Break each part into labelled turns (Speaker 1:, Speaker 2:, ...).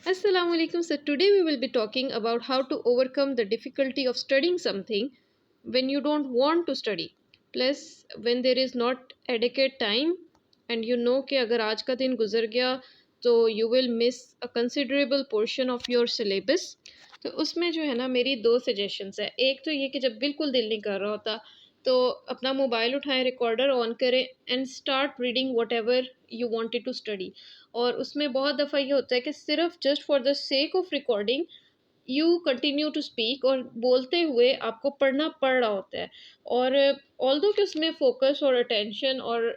Speaker 1: Assalamu alaikum. So today we will be talking about how to overcome the difficulty of studying something when you don't want to study. Plus when there is not adequate time and you know कि अगर आज का दिन गुजर गया तो you will miss a considerable portion of your syllabus. तो उसमें जो है ना मेरी दो सजेशंस है। एक तो ये कि जब बिल्कुल दिल नहीं कर रहा होता तो अपना मोबाइल उठाएं, रिकॉर्डर ऑन करें and start reading whatever you wanted to study. और उसमें बहुत दफ़ा ये होता है कि सिर्फ just for the sake of recording you continue to speak और बोलते हुए आपको पढ़ना पड़ रहा होता है। और ऑल्दो कि उसमें फोकस और अटेंशन और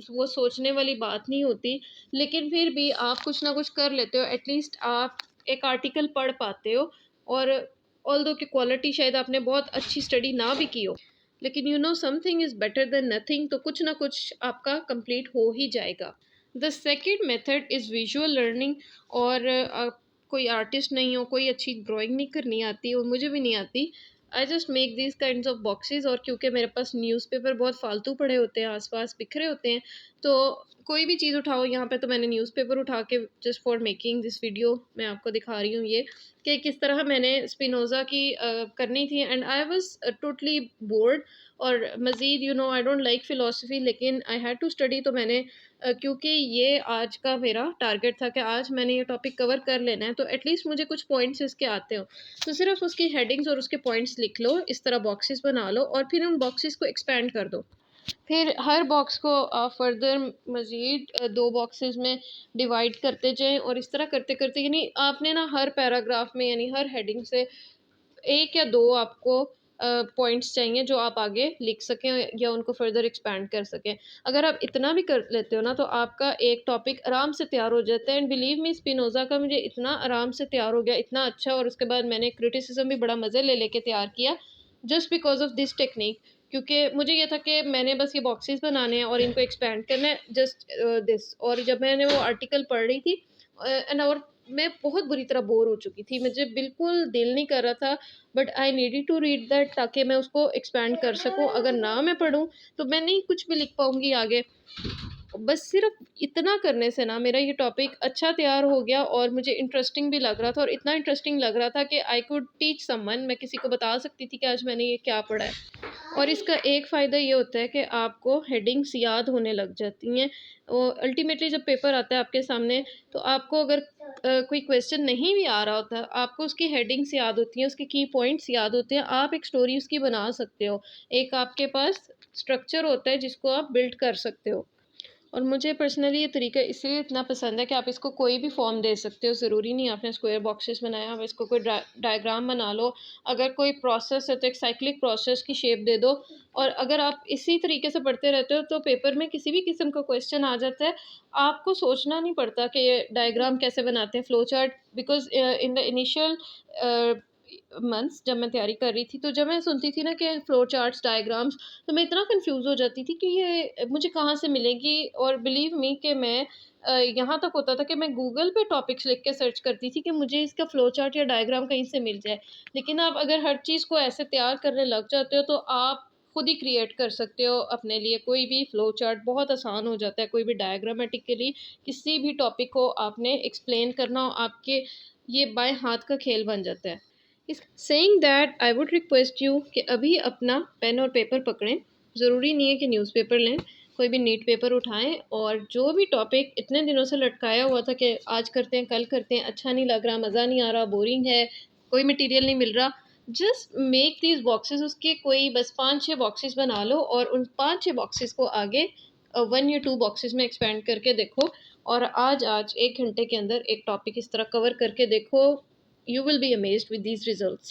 Speaker 1: वो सोचने वाली बात नहीं होती, लेकिन फिर भी आप कुछ ना कुछ कर लेते हो, एटलीस्ट आप एक आर्टिकल पढ़ पाते हो। और ऑल्दो की क्वालिटी शायद आपने बहुत अच्छी स्टडी ना भी की हो, लेकिन you know something is better than nothing, तो कुछ ना कुछ आपका कंप्लीट हो ही जाएगा। The second method is visual learning. और कोई आर्टिस्ट नहीं हो, कोई अच्छी ड्राइंग नहीं करनी आती और मुझे भी नहीं आती, I just make this kind of boxes. और क्योंकि मेरे पास न्यूज़पेपर बहुत फालतू पड़े होते हैं, आसपास बिखरे होते हैं, तो कोई भी चीज़ उठाओ, यहाँ पे तो मैंने न्यूज़पेपर उठा के just for making this video मैं आपको दिखा रही हूँ ये कि किस तरह मैंने स्पिनोज़ा की करनी थी and I was totally board. और मज़ीद you know I don't like philosophy, लेकिन आई हैड टू स्टडी, तो मैंने क्योंकि ये आज का मेरा टारगेट था कि आज मैंने ये टॉपिक कवर कर लेना है, तो एटलीस्ट मुझे कुछ पॉइंट्स इसके आते हो, तो सिर्फ उसकी हेडिंग्स और उसके पॉइंट्स लिख लो, इस तरह बॉक्सेस बना लो और फिर उन बॉक्सेस को एक्सपेंड कर दो। फिर हर बॉक्स को फर्दर मज़ीद दो बॉक्सेस में डिवाइड करते जाएं और इस तरह करते करते यानी आपने ना हर पैराग्राफ में यानी हर हेडिंग से एक या दो आपको पॉइंट्स चाहिए जो आप आगे लिख सकें या उनको फर्दर एक्सपैंड कर सकें। अगर आप इतना भी कर लेते हो ना तो आपका एक टॉपिक आराम से तैयार हो जाता है। एंड बिलीव मी, स्पिनोज़ा का मुझे इतना आराम से तैयार हो गया, इतना अच्छा। और उसके बाद मैंने क्रिटिसिज्म भी बड़ा मज़े ले लेके तैयार किया just because of this technique, क्योंकि मुझे ये था कि मैंने बस ये बॉक्सेस बनाने हैं और इनको एक्सपैंड करना है, जस्ट दिस। और जब मैंने वो आर्टिकल पढ़ रही थी एंड और मैं बहुत बुरी तरह बोर हो चुकी थी, मुझे बिल्कुल दिल नहीं कर रहा था, but I needed to read that ताकि मैं उसको एक्सपैंड कर सकूं। अगर ना मैं पढूं तो मैं नहीं कुछ भी लिख पाऊंगी आगे। बस सिर्फ इतना करने से ना मेरा ये टॉपिक अच्छा तैयार हो गया और मुझे इंटरेस्टिंग भी लग रहा था, और इतना इंटरेस्टिंग लग रहा था कि आई कुड टीच समवन, मैं किसी को बता सकती थी कि आज मैंने ये क्या पढ़ा है। और इसका एक फ़ायदा ये होता है कि आपको हेडिंग्स याद होने लग जाती हैं। और अल्टीमेटली जब पेपर आता है आपके सामने तो आपको अगर कोई क्वेश्चन नहीं भी आ रहा होता, आपको उसकी हेडिंग्स याद होती हैं, उसके की पॉइंट्स याद होते हैं, आप एक स्टोरी उसकी बना सकते हो। एक आपके पास स्ट्रक्चर होता है जिसको आप बिल्ड कर सकते हो। और मुझे पर्सनली ये तरीका इसलिए इतना पसंद है कि आप इसको कोई भी फॉर्म दे सकते हो, ज़रूरी नहीं आपने स्क्वायर बॉक्सेस बनाया, आप इसको कोई डायग्राम बना लो। अगर कोई प्रोसेस है तो एक साइक्लिक प्रोसेस की शेप दे दो। और अगर आप इसी तरीके से पढ़ते रहते हो तो पेपर में किसी भी किस्म का क्वेश्चन आ जाता है, आपको सोचना नहीं पड़ता कि ये डायग्राम कैसे बनाते हैं, flow chart. Because in the initial months जब मैं तैयारी कर रही थी, तो जब मैं सुनती थी ना कि फ्लो चार्ट्स, डायग्राम्स, तो मैं इतना कंफ्यूज हो जाती थी कि ये मुझे कहाँ से मिलेगी। और बिलीव मी कि मैं यहाँ तक होता था कि मैं गूगल पे टॉपिक्स लिख के सर्च करती थी कि मुझे इसका फ्लो चार्ट या डायग्राम कहीं से मिल जाए। लेकिन आप अगर हर चीज़ को ऐसे तैयार करने लग जाते हो तो आप खुद ही क्रिएट कर सकते हो अपने लिए कोई भी फ्लो चार्ट, बहुत आसान हो जाता है। कोई भी डायग्रामेटिकली किसी भी टॉपिक को आपने एक्सप्लेन करना हो, आपके ये बाएं हाथ का खेल बन जाता है। इस saying that I would request you कि अभी अपना पेन और पेपर पकड़ें। ज़रूरी नहीं है कि न्यूज़पेपर लें, कोई भी नीट पेपर उठाएं और जो भी टॉपिक इतने दिनों से लटकाया हुआ था कि आज करते हैं, कल करते हैं, अच्छा नहीं लग रहा, मज़ा नहीं आ रहा, बोरिंग है, कोई मटेरियल नहीं मिल रहा, जस्ट मेक दीज बॉक्सेस। उसके कोई बस 5-6 बॉक्सेस बना लो और उन 5-6 बॉक्सेस को आगे 1 या 2 बॉक्सेस में एक्सपेंड करके देखो। और आज आज 1 घंटे के अंदर एक टॉपिक इस तरह कवर करके देखो, you will be amazed with these results.